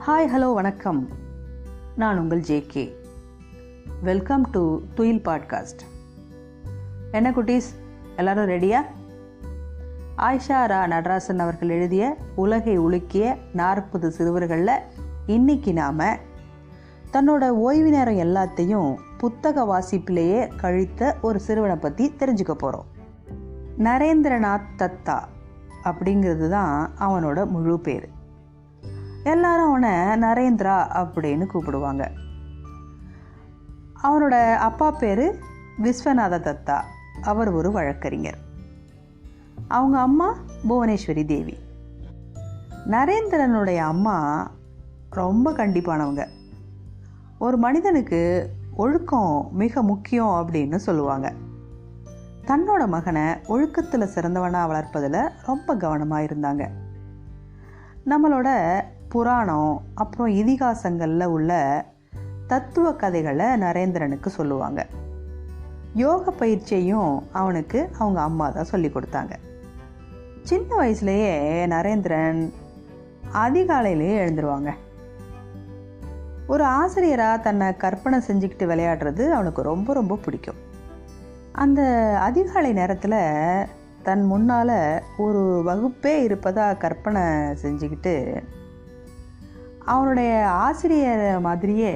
Hi hello வணக்கம். நான் உங்கள் ஜேகே. வெல்கம் டு துயில் பாட்காஸ்ட். என்ன குட்டீஸ், எல்லாரும் ரெடியா? ஆயிஷா ரா நடராசன் அவர்கள் எழுதிய உலகை உலுக்கிய 40 சிறுவர்களில் இன்னைக்கு நாம் தன்னோட ஓய்வு நேரம் எல்லாத்தையும் புத்தக வாசிப்பிலேயே கழித்த ஒரு சிறுவனை பற்றி தெரிஞ்சுக்க போகிறோம். நரேந்திரநாத் தத்தா அப்படிங்கிறது தான் அவனோட முழு பேர். எல்லாரும் அவனை நரேந்திரா அப்படின்னு கூப்பிடுவாங்க. அவனோட அப்பா பேர் விஸ்வநாத தத்தா. அவர் ஒரு வழக்கறிஞர். அவங்க அம்மா புவனேஸ்வரி தேவி. நரேந்திரனுடைய அம்மா ரொம்ப கண்டிப்பானவங்க. ஒரு மனிதனுக்கு ஒழுக்கம் மிக முக்கியம் அப்படின்னு சொல்லுவாங்க. தன்னோட மகனை ஒழுக்கத்தில் சிறந்தவனாக வளர்ப்பதில் ரொம்ப கவனமாக இருந்தாங்க. நம்மளோட புராணம் அப்புறம் இதிகாசங்களில் உள்ள தத்துவ கதைகளை நரேந்திரனுக்கு சொல்லுவாங்க. யோக பயிற்சியையும் அவனுக்கு அவங்க அம்மா தான் சொல்லி கொடுத்தாங்க. சின்ன வயசுலேயே நரேந்திரன் அதிகாலையிலேயே எழுந்துருவாங்க. ஒரு ஆசிரியராக தன்னை கற்பனை செஞ்சுக்கிட்டு விளையாடுறது அவனுக்கு ரொம்ப ரொம்ப பிடிக்கும். அந்த அதிகாலை நேரத்தில் தன் முன்னால் ஒரு வகுப்பே இருப்பதாக கற்பனை செஞ்சுக்கிட்டு அவனுடைய ஆசிரியர் மாதிரியே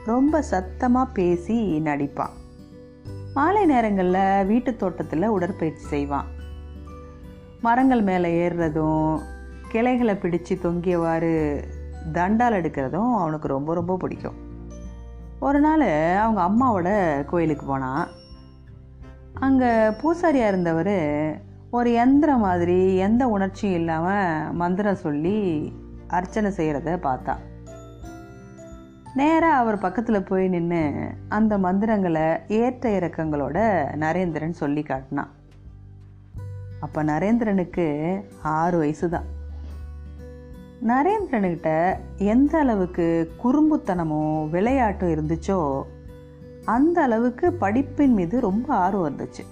ரொம்ப சத்தமாக பேசி நடிப்பான். மாலை நேரங்களில் வீட்டு தோட்டத்தில் உடற்பயிற்சி செய்வான். மரங்கள் மேலே ஏறுறதும் கிளைகளை பிடிச்சு தொங்கியவாறு தண்டால் எடுக்கிறதும் அவனுக்கு ரொம்ப ரொம்ப பிடிக்கும். ஒரு நாள் அவங்க அம்மாவோட கோயிலுக்கு போனான். அங்கே பூசாரியாக இருந்தவர் ஒரு யந்திரம் மாதிரி எந்த உணர்ச்சியும் இல்லாமல் மந்திரம் சொல்லி அர்ச்சனை செய்கிறத பார்த்தா. நேராக அவர் பக்கத்தில் போய் நின்று அந்த மந்திரங்களை ஏற்ற இறக்கங்களோட நரேந்திரன் சொல்லி காட்டினான். அப்போ நரேந்திரனுக்கு 6 வயசு தான். நரேந்திரனுக்கிட்ட எந்த அளவுக்கு குறும்புத்தனமும் விளையாட்டும் இருந்துச்சோ அந்த அளவுக்கு படிப்பின் மீது ரொம்ப ஆர்வம் இருந்துச்சு.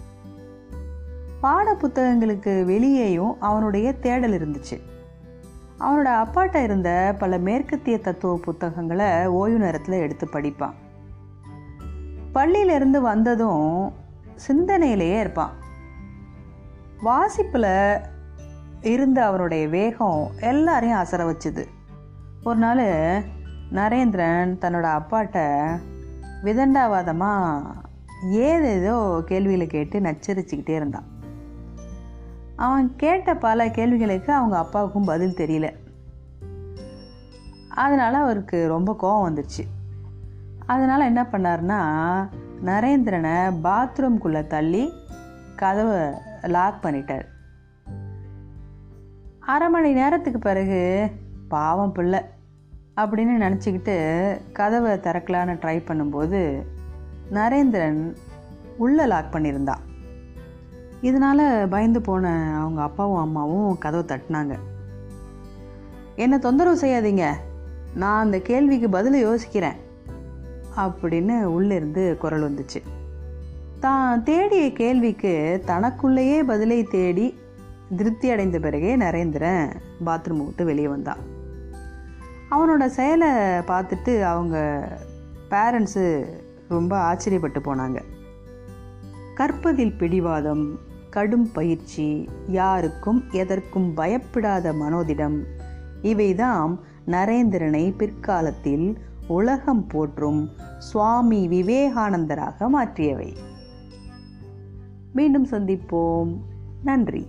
பாட புத்தகங்களுக்கு வெளியேயும் அவனுடைய தேடல் இருந்துச்சு. அவனோட அப்பாட்ட இருந்த பல மேற்கத்திய தத்துவ புத்தகங்களை ஓய்வு நேரத்தில் எடுத்து படிப்பான். பள்ளியிலிருந்து வந்ததும் சிந்தனையிலேயே இருப்பான். வாசிப்பில் இருந்த அவனுடைய வேகம் எல்லாரையும் அசர வச்சுது. ஒரு நாள் நரேந்திரன் தன்னோட அப்பாட்ட விதண்டாவாதமாக ஏதேதோ கேள்விகளை கேட்டு நச்சரிச்சுக்கிட்டே இருந்தான். அவன் கேட்ட பல கேள்விகளுக்கு அவங்க அப்பாவுக்கும் பதில் தெரியல. அதனால் அவருக்கு ரொம்ப கோபம் வந்துச்சு. அதனால் என்ன பண்ணார்னா, நரேந்திரனை பாத்ரூம்குள்ளே தள்ளி கதவை லாக் பண்ணிட்டார். அரை மணி நேரத்துக்கு பிறகு பாவம் பிள்ளை அப்படின்னு நினச்சிக்கிட்டு கதவை திறக்கலான்னு ட்ரை பண்ணும்போது நரேந்திரன் உள்ளே லாக் பண்ணியிருந்தான். இதனால் பயந்து போன அவங்க அப்பாவும் அம்மாவும் கதவை தட்டினாங்க. என்னை தொந்தரவு செய்யாதீங்க, நான் அந்த கேள்விக்கு பதில் யோசிக்கிறேன் அப்படின்னு உள்ளிருந்து குரல் வந்துச்சு. தான் தேடிய கேள்விக்கு தனக்குள்ளேயே பதிலை தேடி திருப்தி அடைந்த பிறகே நரேந்திரன் பாத்ரூம் விட்டு வெளியே வந்தான். அவனோட செயலை பார்த்துட்டு அவங்க பேரண்ட்ஸு ரொம்ப ஆச்சரியப்பட்டு போனாங்க. கற்பதில் பிடிவாதம், கடும் பயிற்சி, யாருக்கும் எதற்கும் பயப்படாத மனோதிடம், இவைதாம் நரேந்திரனை பிற்காலத்தில் உலகம் போற்றும் சுவாமி விவேகானந்தராக மாற்றியவை. மீண்டும் சந்திப்போம். நன்றி.